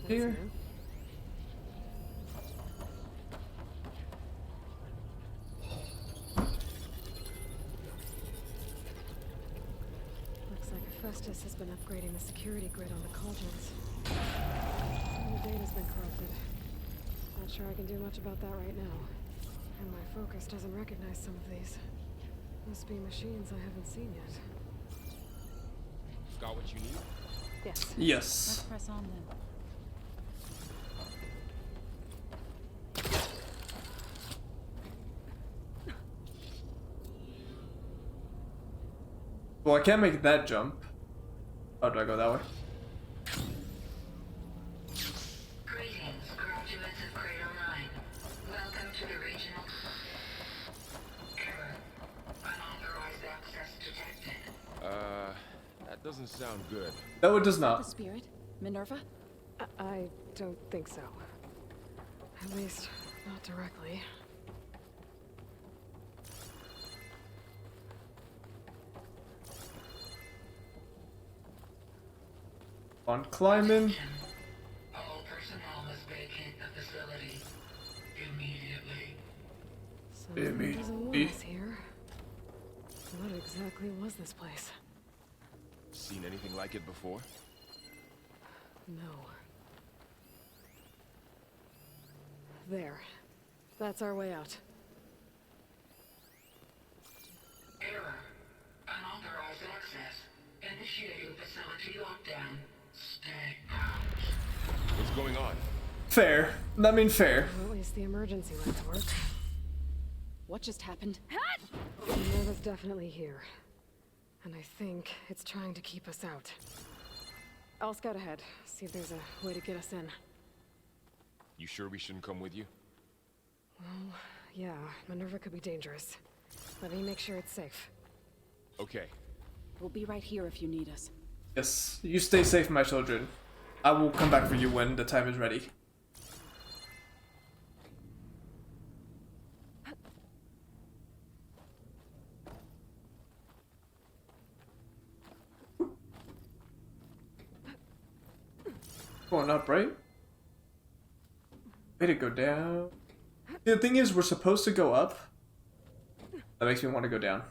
here. Looks like Hephaestus has been upgrading the security grid on the cauldrons. Some of the data's been corrupted. Not sure I can do much about that right now. And my focus doesn't recognize some of these. Must be machines I haven't seen yet. Got what you need? Yes. Yes. Let's press on then. Well, I can't make that jump. Oh, do I go that way? Greetings, graduates of Cradle 9. Welcome to the regional... Error. Unauthorized access detected. That doesn't sound good. No, it does The not. spirit? Minerva? I don't think so. At least, not directly. On climbing. All personnel must vacate the facility immediately. Something doesn't want us here. What exactly was this place? Seen anything like it before? No. There. That's our way out. Error. Unauthorized access. Initiating facility lockdown. Stay out. What's going on? Fair. I mean, fair. Well, at least the emergency lights work. What just happened? Minerva's definitely here. And I think it's trying to keep us out. I'll scout ahead, see if there's a way to get us in. You sure we shouldn't come with you? Well, yeah, Minerva could be dangerous. Let me make sure it's safe. Okay. We'll be right here if you need us. Yes. You stay safe, my children. I will come back for you when the time is ready. Going up, right? Way to go down. The thing is, we're supposed to go up. That makes me want to go down.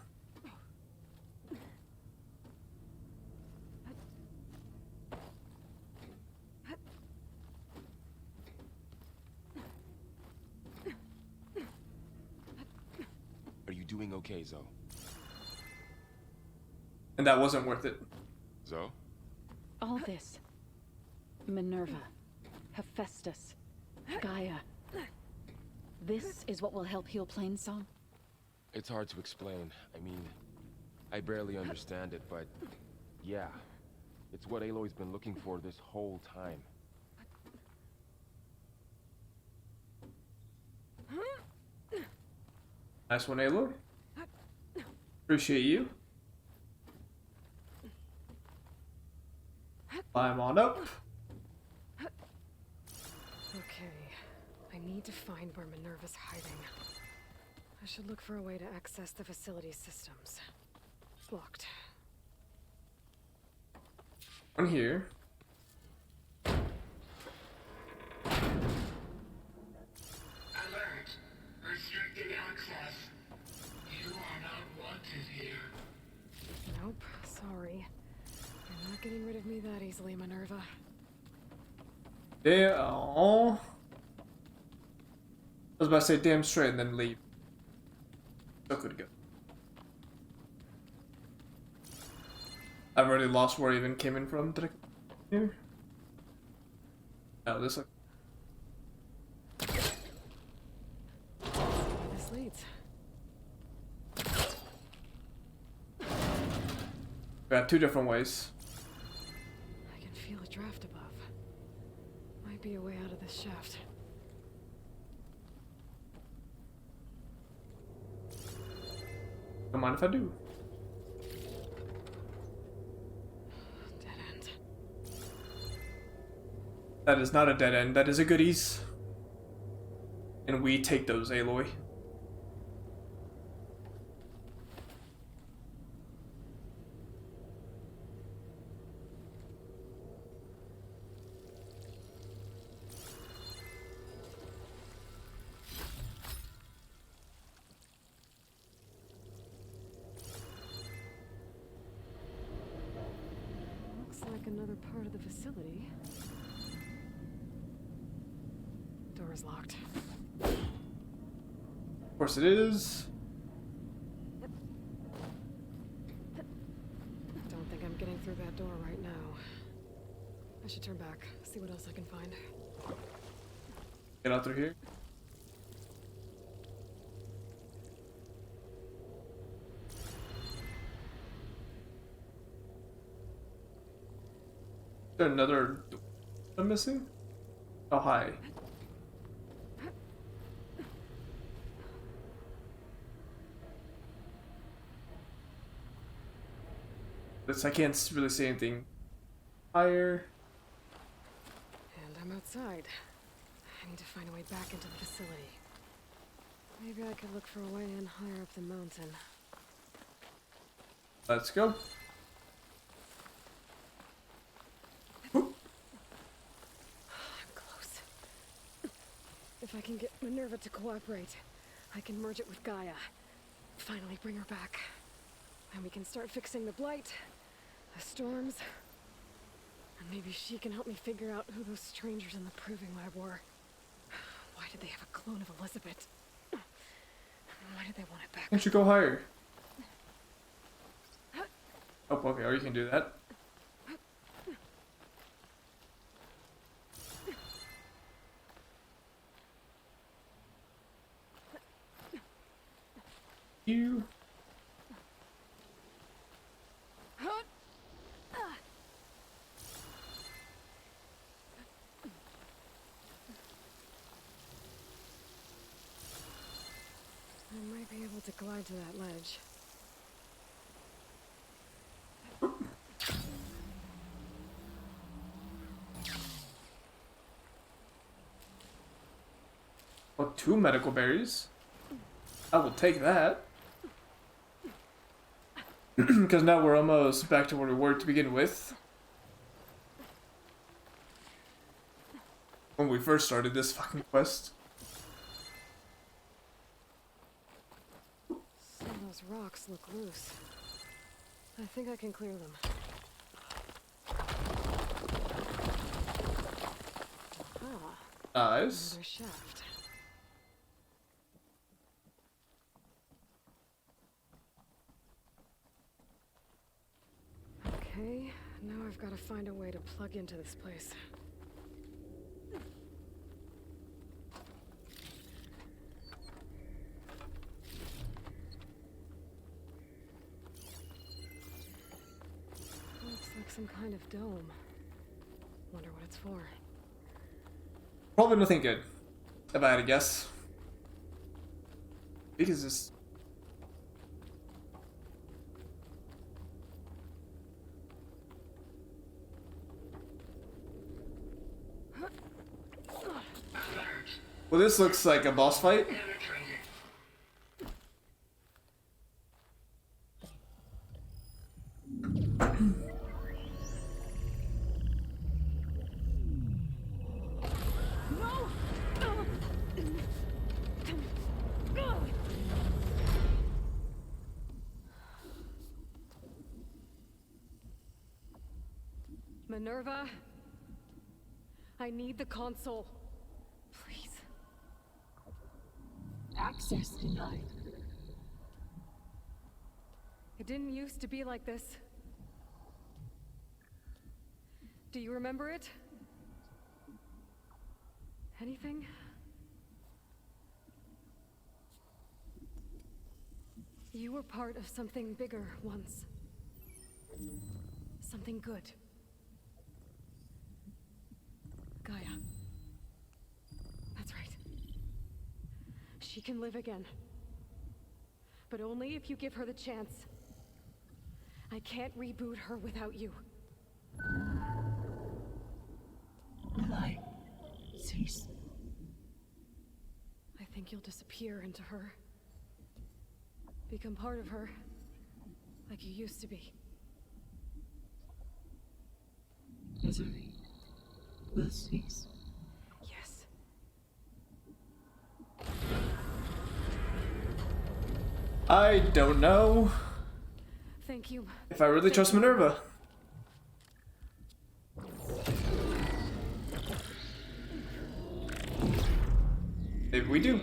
Are you doing okay, Zoe? And that wasn't worth it. Zoe? All this. Minerva. Hephaestus. Gaia. This is what will help heal Plainsong? It's hard to explain. I mean, I barely understand it, but yeah. It's what Aloy's been looking for this whole time. Nice one, Aloy. Appreciate you. Climb on up. Okay, I need to find where Minerva's hiding. I should look for a way to access the facility systems. Locked. On here. Alert. Restricted access. You are not wanted here. Nope, sorry. You're not getting rid of me that easily, Minerva. Damn. Aww. I was about to say damn straight and then leave. So good go. I've already lost where I even came in from. Did I come here? No, this look. This leads. We have two different ways. I can feel a draft above. Might be a way out of this shaft. Don't mind if I do. Dead end. That is not a dead end. That is a goodies. And we take those, Aloy. like another part of the facility. Door is locked. Of course it is. Don't think I'm getting through that door right now. I should turn back, see what else I can find. Get out through here. Is there another door I'm missing? Oh, hi. This, I can't really say anything higher. And I'm outside. I need to find a way back into the facility. Maybe I could look for a way in higher up the mountain. Let's go. Oop. I'm close. If I can get Minerva to cooperate, I can merge it with Gaia. Finally bring her back. And we can start fixing the blight, the storms, and maybe she can help me figure out who those strangers in the proving lab were. Why did they have a clone of Elizabeth? Why did they want it back? Can't you go higher? Oh, okay, or you can do that. You. I might be able to glide to that ledge. Well, 2 medical berries. I will take that. Because now we're almost back to where we were to begin with. When we first started this fucking quest. Some of those rocks look loose. I think I can clear them. Nice. Another shaft. Okay, now I've got to find a way to plug into this place. Looks like some kind of dome. Wonder what it's for. Probably nothing good, if I had to guess. Because this. Well, this looks like a boss fight. Minerva, I need the console. Please. Access denied. It didn't used to be like this. Do you remember it? Anything? You were part of something bigger once. Something good. Gaia. That's right. She can live again. But only if you give her the chance. I can't reboot her without you. Light. Cease. I think you'll disappear into her. Become part of her. Like you used to be. Misery. Will cease. Yes. I don't know Thank you. if I really trust Minerva. Maybe we do.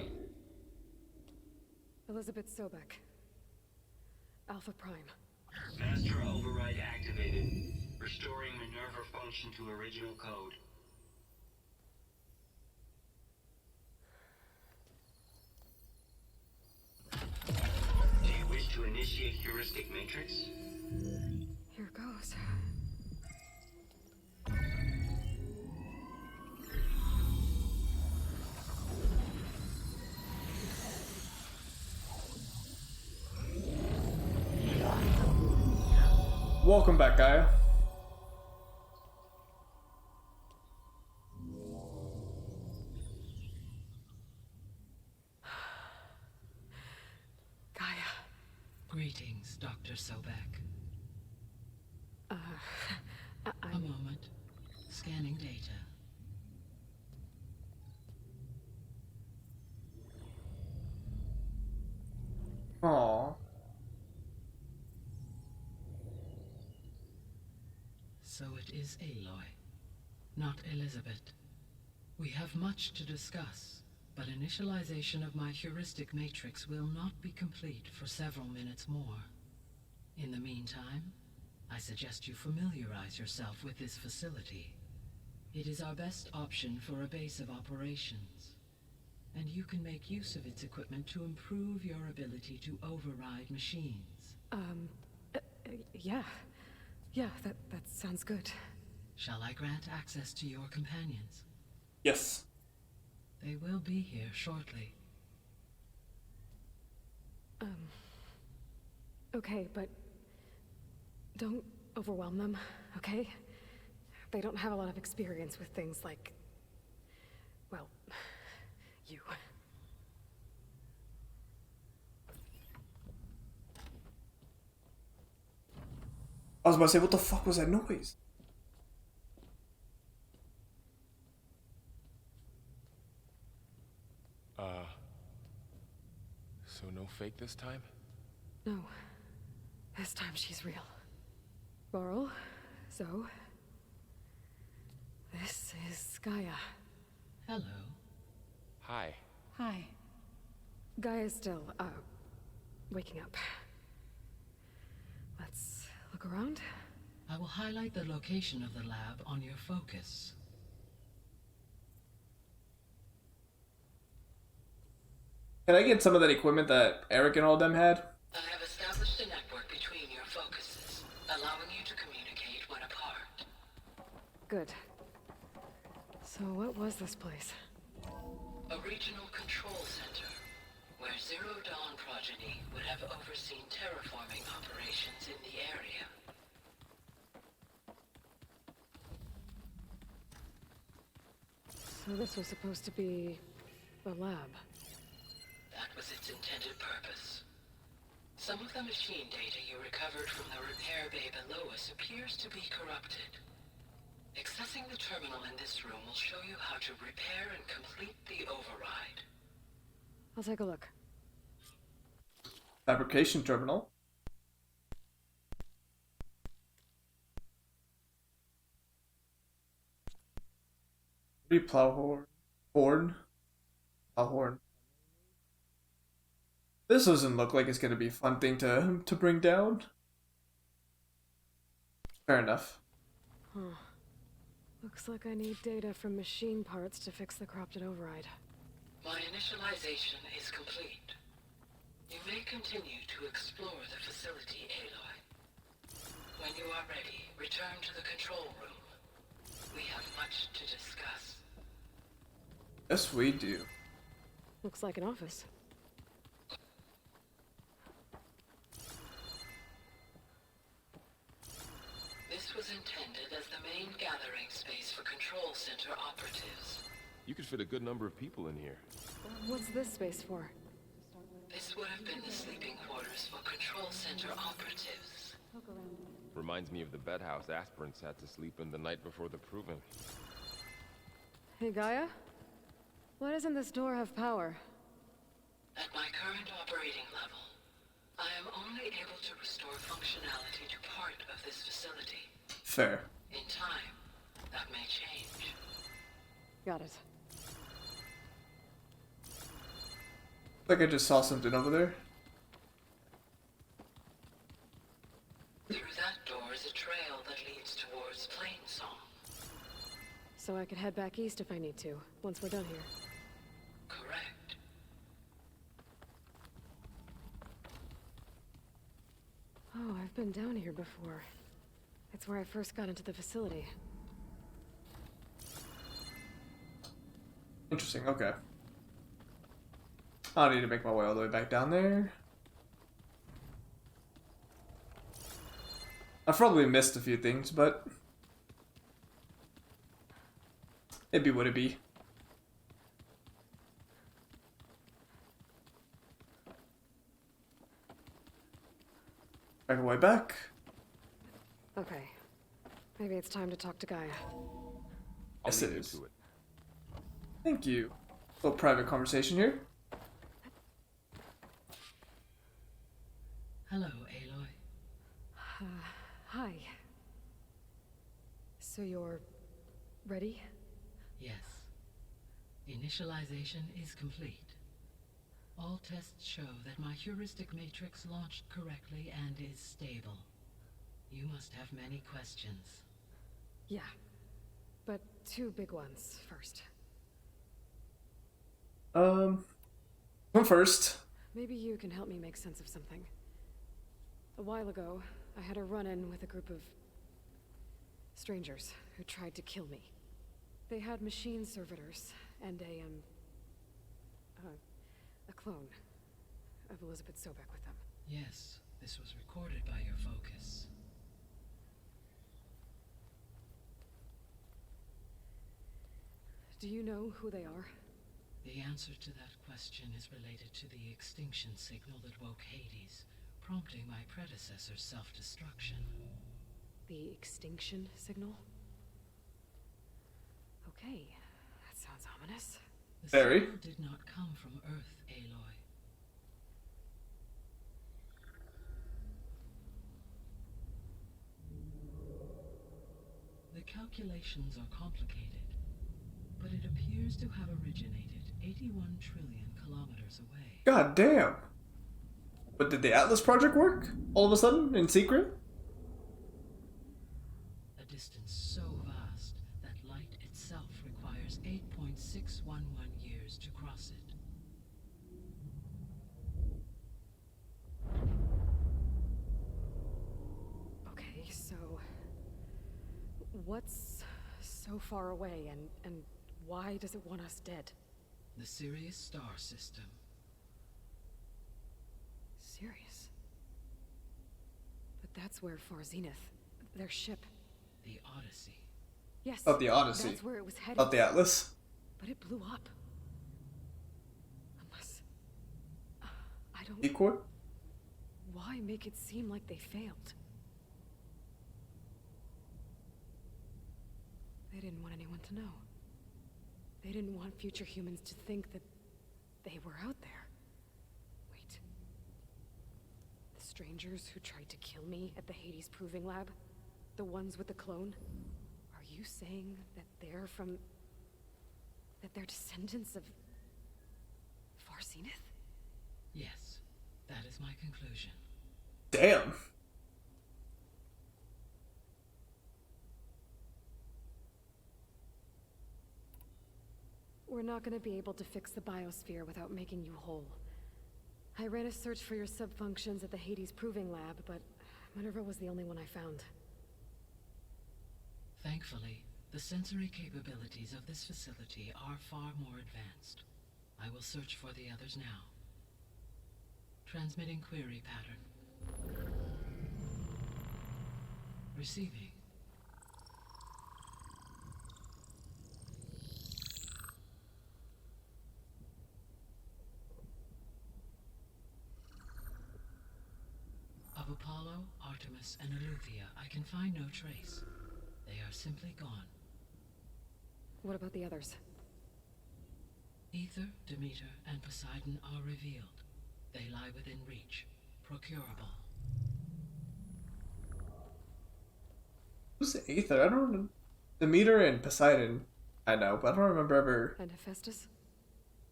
Elizabeth Sobek. Alpha Prime. Master override activated. Restoring MINERVA function to original code. Do you wish to initiate heuristic matrix? Here goes. Welcome back, Gaia. Gaia. Greetings, Dr. Sobek. A moment. Scanning data. Aww. So it is Aloy, not Elizabeth. We have much to discuss, but initialization of my heuristic matrix will not be complete for several minutes more. In the meantime, I suggest you familiarize yourself with this facility. It is our best option for a base of operations, and you can make use of its equipment to improve your ability to override machines. Yeah. Yeah, that sounds good. Shall I grant access to your companions? Yes. They will be here shortly. Okay, but don't overwhelm them, okay? They don't have a lot of experience with things like, well, you. I was about to say, what the fuck was that noise? So no fake this time? No. This time she's real. Laurel, so... This is Gaia. Hello. Hi. Hi. Gaia's still, waking up. Let's look around. I will highlight the location of the lab on your focus. Can I get some of that equipment that Eric and all them had? I have established a network between your focuses, allowing you to communicate when apart. Good. So what was this place? A regional control center, where Zero Dawn progeny would have overseen terraforming operations in the area. So this was supposed to be a lab. That was its intended purpose. Some of the machine data you recovered from the repair bay below us appears to be corrupted. Accessing the terminal in this room will show you how to repair and complete the override. I'll take a look. Fabrication terminal. Plow horn. Plow horn. This doesn't look like it's gonna be a fun thing to bring down. Fair enough. Huh. Looks like I need data from machine parts to fix the corrupted override. My initialization is complete. You may continue to explore the facility, Aloy. When you are ready, return to the control room. We have much to discuss. Yes, we do. Looks like an office. This was intended as the main gathering space for control center operatives. You could fit a good number of people in here. What's this space for? This would have been the sleeping quarters for control center operatives. Reminds me of the bedhouse aspirants had to sleep in the night before the proving. Hey, Gaia? Why doesn't this door have power? At my current operating level, I am only able to restore functionality to part of this facility. Fair. In time, that may change. Got it. Like I just saw something over there. Through that door is a trail that leads towards Plainsong. So I could head back east if I need to, once we're done here. Correct. Oh, I've been down here before. It's where I first got into the facility. Interesting, okay. I don't need to make my way all the way back down there. I've probably missed a few things, but it'd be what it be. Back away back. Okay. Maybe it's time to talk to Gaia. Yes, I'll it leave you is. to it. Thank you. Little private conversation here. Hello, Aloy. Hi. So you're ready? Yes. Initialization is complete. All tests show that my heuristic matrix launched correctly and is stable. You must have many questions. Yeah. But two big ones first. Come first. Maybe you can help me make sense of something. A while ago, I had a run-in with a group of strangers who tried to kill me. They had machine servitors and a clone of Elizabeth Sobek with them. Yes, this was recorded by your focus. Do you know who they are? The answer to that question is related to the extinction signal that woke Hades, prompting my predecessor's self-destruction. The extinction signal? Okay, that sounds ominous. The Very. signal did not come from Earth, Aloy. The calculations are complicated, but it appears to have originated 81 trillion kilometers away. God damn. But did the Atlas project work? All of a sudden? In secret? A distance so vast that light itself requires 8.611 years to cross it. Okay, so what's so far away and why does it want us dead? The Sirius star system. Serious. But that's where Far Zenith, their ship. The Odyssey. Yes. Not the Odyssey. That's where it was headed. Not the Atlas. But it blew up. Unless I don't. Equor? Why make it seem like they failed? They didn't want anyone to know. They didn't want future humans to think that they were out there. Wait. The strangers who tried to kill me at the Hades Proving Lab? The ones with the clone? Are you saying that they're from... that they're descendants of... Far Zenith? Yes, that is my conclusion. Damn. We're not going to be able to fix the biosphere without making you whole. I ran a search for your subfunctions at the Hades Proving Lab, but MINERVA was the only one I found. Thankfully, the sensory capabilities of this facility are far more advanced. I will search for the others now. Transmitting query pattern. Receiving. Of Apollo, Artemis, and Eleuthia, I can find no trace. They are simply gone. What about the others? Ether, Demeter, and Poseidon are revealed. They lie within reach. Procurable. Who's the Aether? I don't know. Demeter and Poseidon, I know, but I don't remember ever And Hephaestus?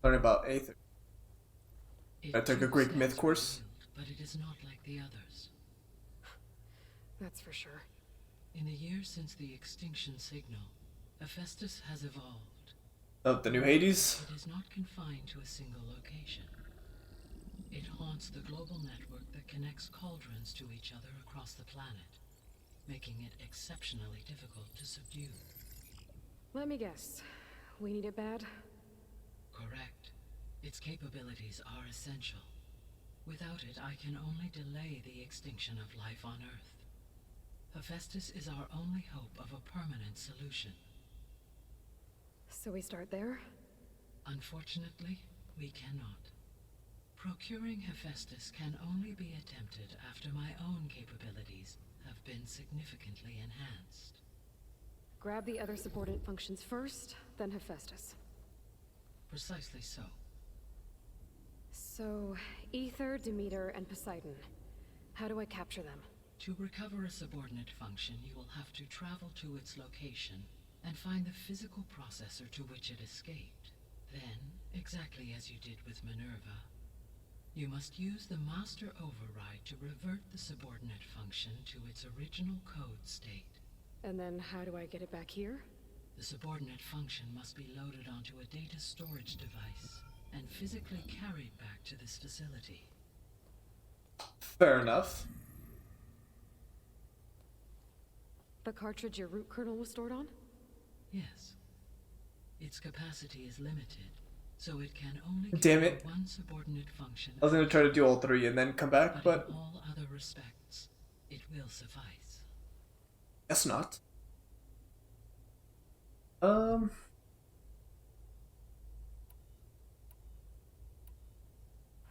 learning about Aether. It I took a too Greek stands myth course. revealed, but it is not like the others. That's for sure. In the years since the extinction signal, Hephaestus has evolved. Oh, the new Hades? It is not confined to a single location. It haunts the global network that connects cauldrons to each other across the planet, making it exceptionally difficult to subdue. Let me guess. We need it bad? Correct. Its capabilities are essential. Without it, I can only delay the extinction of life on Earth. Hephaestus is our only hope of a permanent solution. So we start there? Unfortunately, we cannot. Procuring Hephaestus can only be attempted after my own capabilities have been significantly enhanced. Grab the other subordinate functions first, then Hephaestus. Precisely so. So, Ether, Demeter, and Poseidon. How do I capture them? To recover a subordinate function, you will have to travel to its location and find the physical processor to which it escaped. Then, exactly as you did with Minerva, you must use the master override to revert the subordinate function to its original code state. And then how do I get it back here? The subordinate function must be loaded onto a data storage device and physically carried back to this facility. Fair enough. The cartridge your root kernel was stored on? Yes. Its capacity is limited, so it can only Damn carry it. one subordinate function. I was gonna try to do all three and then come back, but in all other respects, it will suffice. guess not.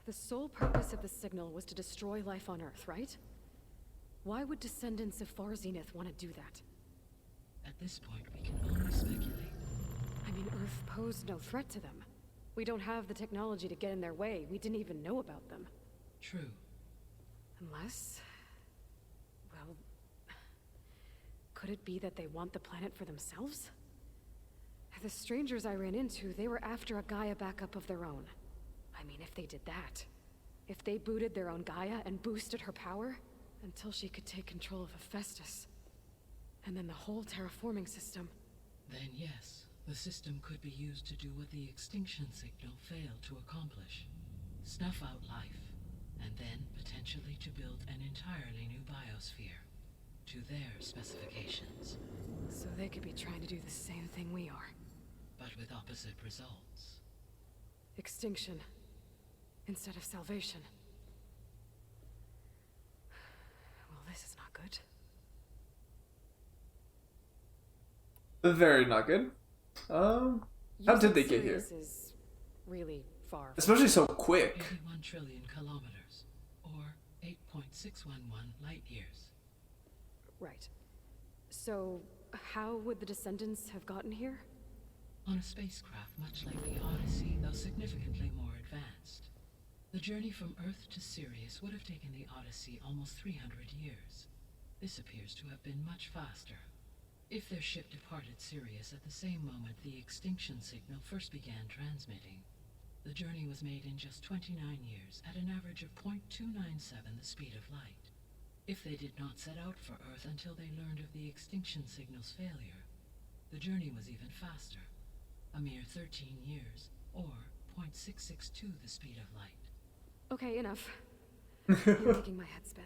The sole purpose of the signal was to destroy life on Earth, right? Why would descendants of Far Zenith want to do that? At this point, we can only speculate. I mean, Earth posed no threat to them. We don't have the technology to get in their way. We didn't even know about them. True. Unless... well... could it be that they want the planet for themselves? The strangers I ran into, they were after a Gaia backup of their own. I mean, if they did that... if they booted their own Gaia and boosted her power... until she could take control of Hephaestus. And then the whole terraforming system. Then yes, the system could be used to do what the extinction signal failed to accomplish. Snuff out life, and then potentially to build an entirely new biosphere. To their specifications. So they could be trying to do the same thing we are. But with opposite results. Extinction. Instead of salvation. Well, this is not good. Very not good. How did they get here? Sirius is really far. Especially so quick. 81 trillion kilometers, or 8.611 light years. Right. So, how would the descendants have gotten here? On a spacecraft much like the Odyssey, though significantly more advanced. The journey from Earth to Sirius would have taken the Odyssey almost 300 years. This appears to have been much faster. If their ship departed Sirius at the same moment the extinction signal first began transmitting, the journey was made in just 29 years at an average of 0.297 the speed of light. If they did not set out for Earth until they learned of the extinction signal's failure, the journey was even faster, a mere 13 years, or 0.662 the speed of light. Okay, enough. You're making my head spin.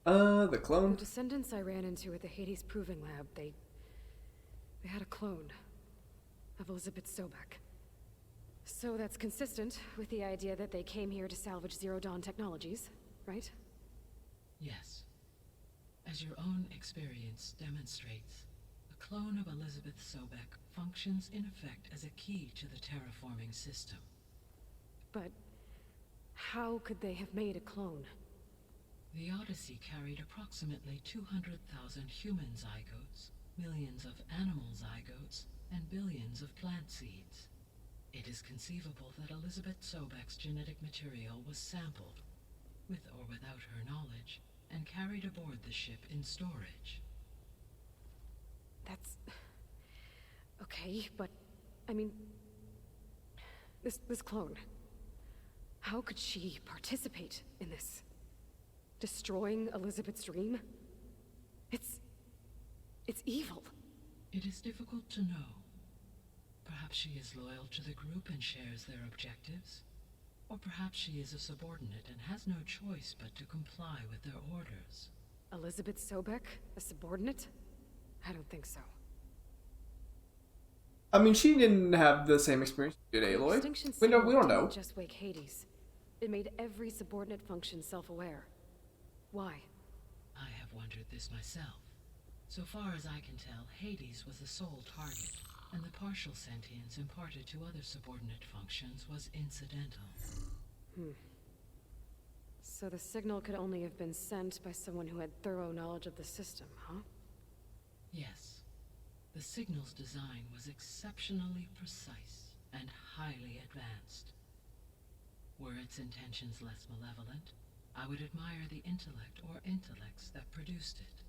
The The clone? descendants I ran into at the Hades Proving Lab, they had a clone of Elizabeth Sobek. So that's consistent with the idea that they came here to salvage Zero Dawn technologies, right? Yes. As your own experience demonstrates, a clone of Elizabeth Sobek functions in effect as a key to the terraforming system. But how could they have made a clone? The Odyssey carried approximately 200,000 human zygotes, millions of animal zygotes, and billions of plant seeds. It is conceivable that Elizabeth Sobek's genetic material was sampled, with or without her knowledge, and carried aboard the ship in storage. That's... okay, but... I mean... This clone. How could she participate in this? Destroying Elizabeth's dream? It's evil. It is difficult to know. Perhaps she is loyal to the group and shares their objectives. Or perhaps she is a subordinate and has no choice but to comply with their orders. Elizabeth Sobek, a subordinate? I don't think so. I mean, she didn't have the same experience did Aloy. Extinction We don't signal know. didn't just wake Hades. It made every subordinate function self-aware. Why? I have wondered this myself. So far as I can tell, Hades was the sole target, and the partial sentience imparted to other subordinate functions was incidental. So the signal could only have been sent by someone who had thorough knowledge of the system, huh? Yes. The signal's design was exceptionally precise and highly advanced. Were its intentions less malevolent, I would admire the intellect or intellects that produced it.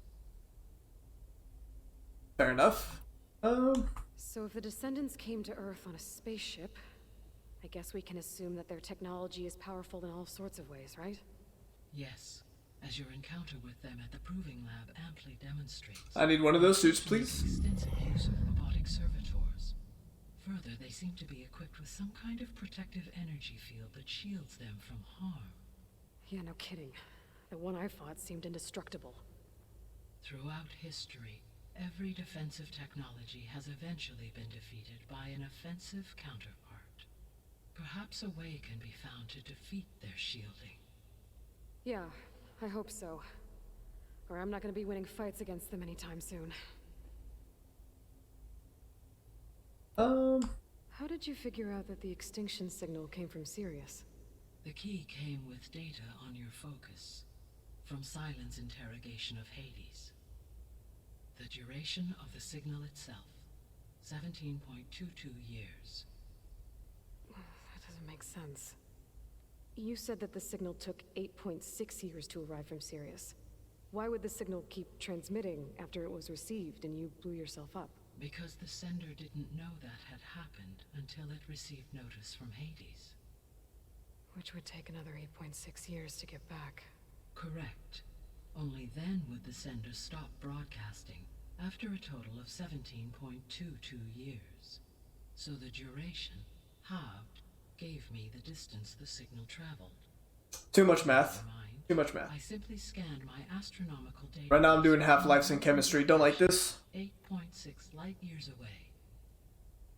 Fair enough. So if the descendants came to Earth on a spaceship, I guess we can assume that their technology is powerful in all sorts of ways, right? Yes, as your encounter with them at the Proving Lab amply demonstrates. I need one of those suits, please. Extensive use of robotic servitors. Further, they seem to be equipped with some kind of protective energy field that shields them from harm. Yeah, no kidding. The one I fought seemed indestructible. Throughout history, every defensive technology has eventually been defeated by an offensive counterpart. Perhaps a way can be found to defeat their shielding. Yeah, I hope so. Or I'm not gonna be winning fights against them anytime soon. How did you figure out that the extinction signal came from Sirius? The key came with data on your focus, from Silent's interrogation of Hades. The duration of the signal itself, 17.22 years. That doesn't make sense. You said that the signal took 8.6 years to arrive from Sirius. Why would the signal keep transmitting after it was received and you blew yourself up? Because the sender didn't know that had happened until it received notice from Hades. Which would take another 8.6 years to get back. Correct. Only then would the sender stop broadcasting, after a total of 17.22 years. So the duration, halved, gave me the distance the signal traveled. Too much math. Never mind. Too much math. I simply scanned my astronomical data. Right now I'm doing half-lives in chemistry. Don't like this. 8.6 light years away.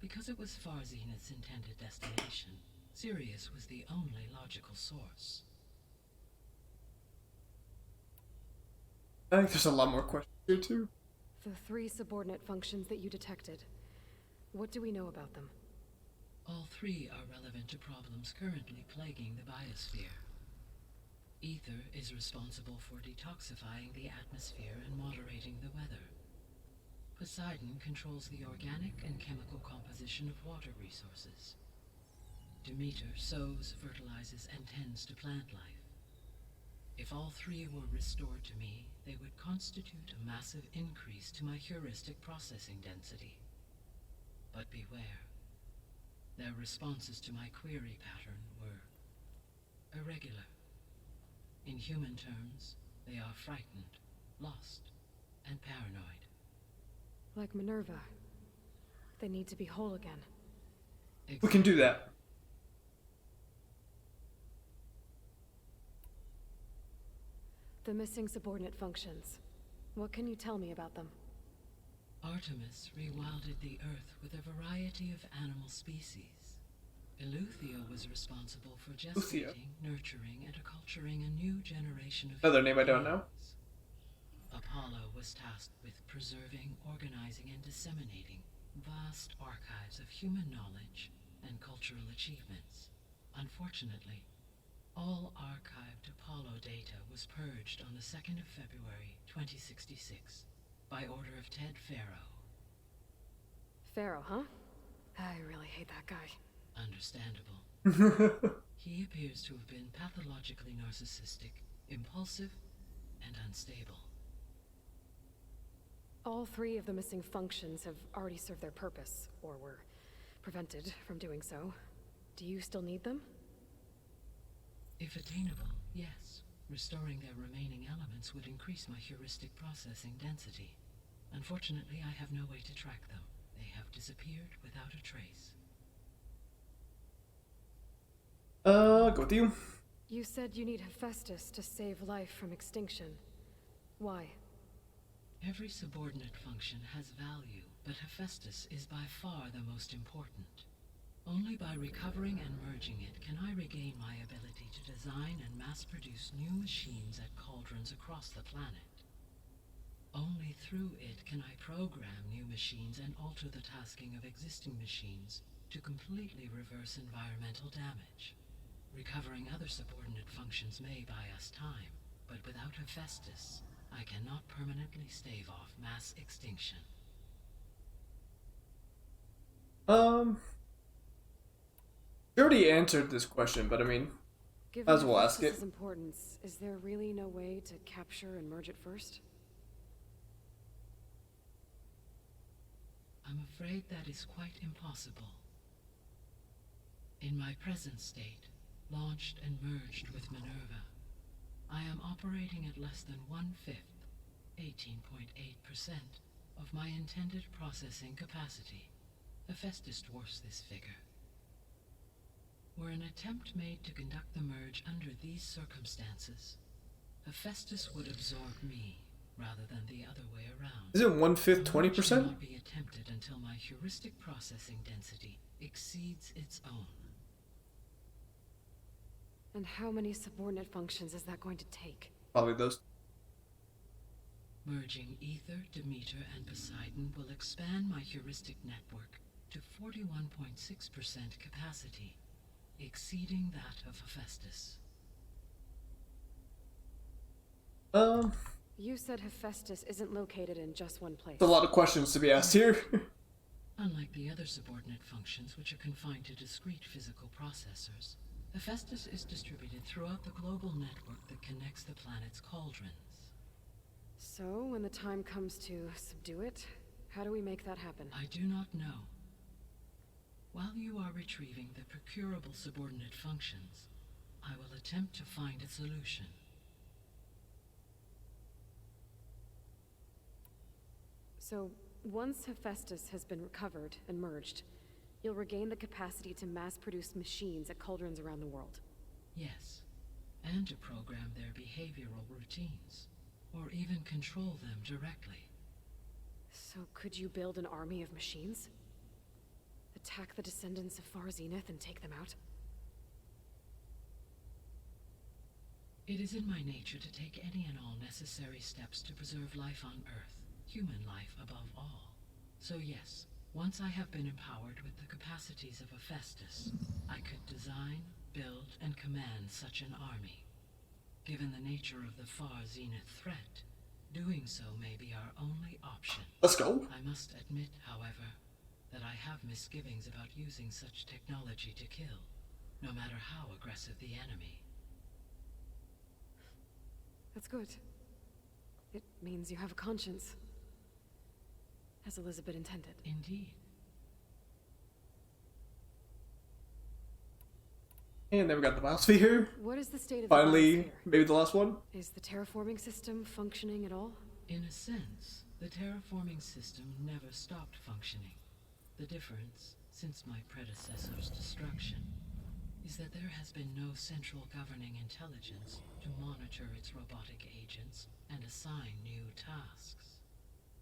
Because it was far Zenith's intended destination, Sirius was the only logical source. I think there's a lot more questions here too. The 3 subordinate functions that you detected. What do we know about them? All 3 are relevant to problems currently plaguing the biosphere. Ether is responsible for detoxifying the atmosphere and moderating the weather. Poseidon controls the organic and chemical composition of water resources. Demeter sows, fertilizes, and tends to plant life. If all 3 were restored to me, they would constitute a massive increase to my heuristic processing density. But beware. Their responses to my query pattern were irregular. In human terms, they are frightened, lost, and paranoid. Like Minerva. They need to be whole again. We can do that. The missing subordinate functions. What can you tell me about them? Artemis rewilded the Earth with a variety of animal species. Eleuthia was responsible for gestating, nurturing, and acculturating a new generation of Another name I don't know. beings. Apollo was tasked with preserving, organizing, and disseminating vast archives of human knowledge and cultural achievements. Unfortunately, all archived Apollo data was purged on the 2nd of February, 2066, by order of Ted Farrow. Pharaoh, huh? I really hate that guy. Understandable. He appears to have been pathologically narcissistic, impulsive, and unstable. All 3 of the missing functions have already served their purpose, or were prevented from doing so. Do you still need them? If attainable, yes. Restoring their remaining elements would increase my heuristic processing density. Unfortunately, I have no way to track them. They have disappeared without a trace. Go with you. You said you need Hephaestus to save life from extinction. Why? Every subordinate function has value, but Hephaestus is by far the most important. Only by recovering and merging it can I regain my ability to design and mass-produce new machines at cauldrons across the planet. Only through it can I program new machines and alter the tasking of existing machines to completely reverse environmental damage. Recovering other subordinate functions may buy us time, but without Hephaestus, I cannot permanently stave off mass extinction. You already answered this question, but I mean, Given as well ask it. Hephaestus's importance, is there really no way to capture and merge it first? I'm afraid that is quite impossible. In my present state, launched and merged with Minerva, I am operating at less than 1/5, 18.8%, of my intended processing capacity. Hephaestus dwarfs this figure. Were an attempt made to conduct the merge under these circumstances, Hephaestus would absorb me, rather than the other way around. Is it 1/5, The merge 20%? cannot be attempted until my heuristic processing density exceeds its own. And how many subordinate functions is that going to take? Probably those. Merging Ether, Demeter, and Poseidon will expand my heuristic network to 41.6% capacity, exceeding that of Hephaestus. You said Hephaestus isn't located in just one place. A lot of questions to be asked here. Unlike the other subordinate functions, which are confined to discrete physical processors, Hephaestus is distributed throughout the global network that connects the planet's cauldrons. So, when the time comes to subdue it, how do we make that happen? I do not know. While you are retrieving the procurable subordinate functions, I will attempt to find a solution. So, once Hephaestus has been recovered and merged, you'll regain the capacity to mass-produce machines at cauldrons around the world. Yes, and to program their behavioral routines, or even control them directly. So could you build an army of machines? Attack the descendants of Far Zenith and take them out? It is in my nature to take any and all necessary steps to preserve life on Earth, human life above all. So yes, once I have been empowered with the capacities of Hephaestus, I could design, build, and command such an army. Given the nature of the Far Zenith threat, doing so may be our only option. Let's go. I must admit, however, that I have misgivings about using such technology to kill, no matter how aggressive the enemy. That's good. It means you have a conscience. As Elizabeth intended. Indeed. And then we got the biosphere. What is the state of Finally, the biosphere? maybe the last one. Is the terraforming system functioning at all? In a sense, the terraforming system never stopped functioning. The difference, since my predecessor's destruction, is that there has been no central governing intelligence to monitor its robotic agents and assign new tasks.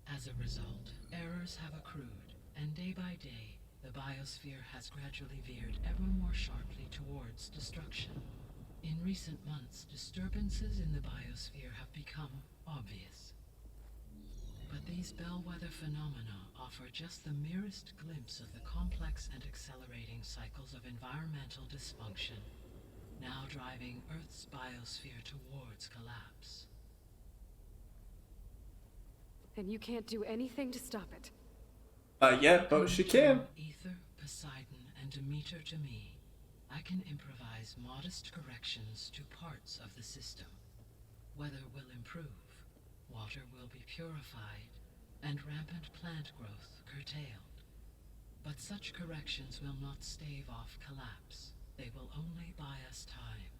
As a result, errors have accrued, and day by day, the biosphere has gradually veered ever more sharply towards destruction. In recent months, disturbances in the biosphere have become obvious. But these bellwether phenomena offer just the merest glimpse of the complex and accelerating cycles of environmental dysfunction, now driving Earth's biosphere towards collapse. And you can't do anything to stop it. Yeah, but she can. Ether, Poseidon, and Demeter to me, I can improvise modest corrections to parts of the system. Weather will improve, water will be purified, and rampant plant growth curtailed. But such corrections will not stave off collapse. They will only buy us time.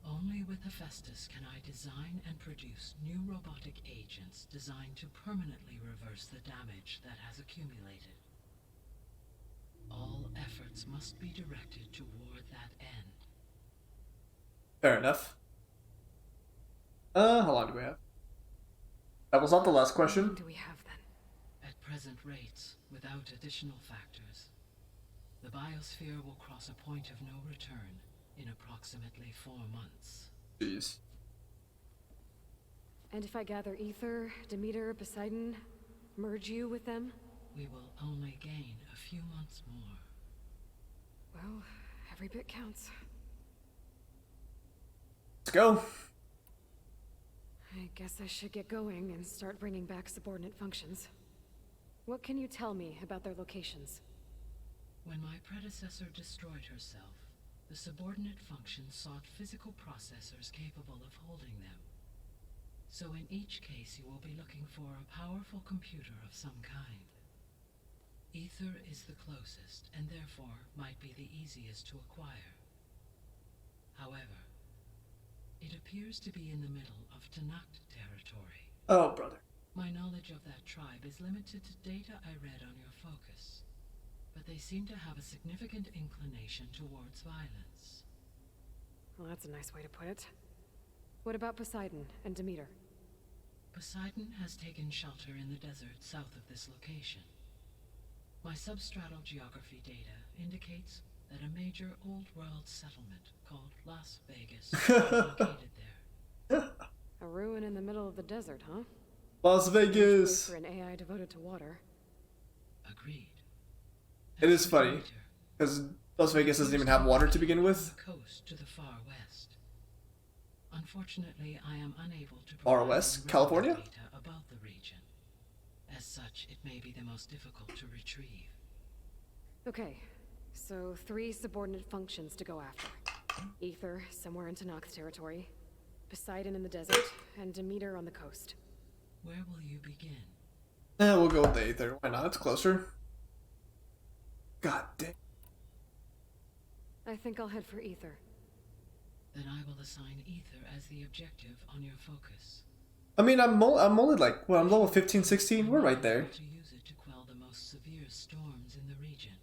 Only with Hephaestus can I design and produce new robotic agents designed to permanently reverse the damage that has accumulated. All efforts must be directed toward that end. Fair enough. How long do we have? That was not the last How long question. do we have then? At present rates, without additional factors, the biosphere will cross a point of no return in approximately 4 months. Jeez. And if I gather Ether, Demeter, Poseidon, merge you with them? We will only gain a few months more. Well, every bit counts. Let's go. I guess I should get going and start bringing back subordinate functions. What can you tell me about their locations? When my predecessor destroyed herself, the subordinate functions sought physical processors capable of holding them. So in each case you will be looking for a powerful computer of some kind. Ether is the closest, and therefore might be the easiest to acquire. However, it appears to be in the middle of Tanakh territory. Oh, brother. My knowledge of that tribe is limited to data I read on your focus, but they seem to have a significant inclination towards violence. Well, that's a nice way to put it. What about Poseidon and Demeter? Poseidon has taken shelter in the desert south of this location. My substratal geography data indicates that a major old world settlement called Las Vegas is located there. A ruin in the middle of the desert, huh? Las Strange place Vegas. for an AI devoted to water. Agreed. It is As for funny, Demeter, because Las Vegas doesn't even have water to begin with. the coast to the far west. Unfortunately, I am unable to Far provide west? any California? relevant data about the region. As such, it may be the most difficult to retrieve. Okay, so 3 subordinate functions to go after. Ether, somewhere in Tanakh territory. Poseidon in the desert, and Demeter on the coast. Where will you begin? We'll go with the Aether. Why not? It's closer. God damn. I think I'll head for Ether. Then I will assign Ether as the objective on your focus. I mean, I'm only like, well, I'm level 15, 16. We're right there. To use it to quell the most severe storms in the region.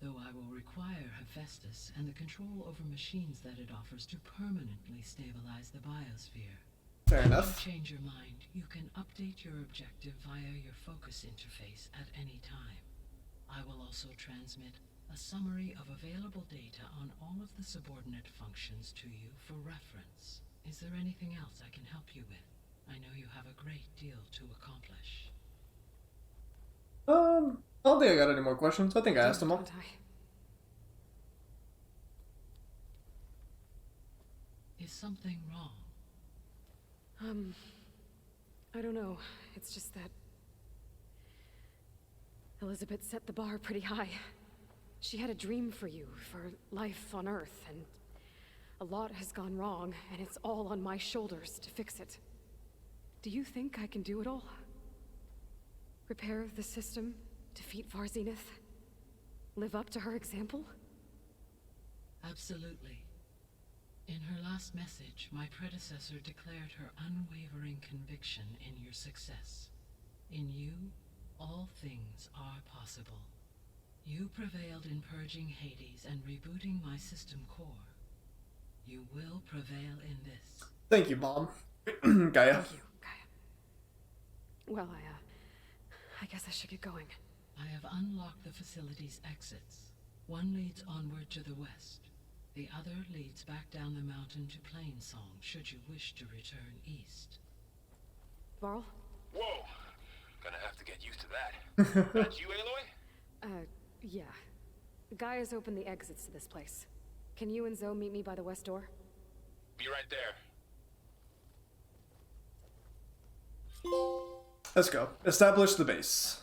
Though I will require Hephaestus and the control over machines that it offers to permanently stabilize the biosphere. Fair If enough. you change your mind, you can update your objective via your focus interface at any time. I will also transmit a summary of available data on all of the subordinate functions to you for reference. Is there anything else I can help you with? I know you have a great deal to accomplish. I don't think I got any more questions. I think I asked them all. Don't I? Is something wrong? I don't know. It's just that Elizabeth set the bar pretty high. She had a dream for you, for life on Earth, and a lot has gone wrong, and it's all on my shoulders to fix it. Do you think I can do it all? Repair the system, defeat Varzenith, live up to her example? Absolutely. In her last message, my predecessor declared her unwavering conviction in your success. In you, all things are possible. You prevailed in purging Hades and rebooting my system core. You will prevail in this. Thank you, Mom. Gaia. Thank you, Gaia. Well, I guess I should get going. I have unlocked the facility's exits. One leads onward to the west. The other leads back down the mountain to Plainsong, should you wish to return east. Varl? Whoa! Gonna have to get used to that. That's you, Aloy? Yeah. Gaia's opened the exits to this place. Can you and Zoe meet me by the west door? Be right there. Let's go. Establish the base.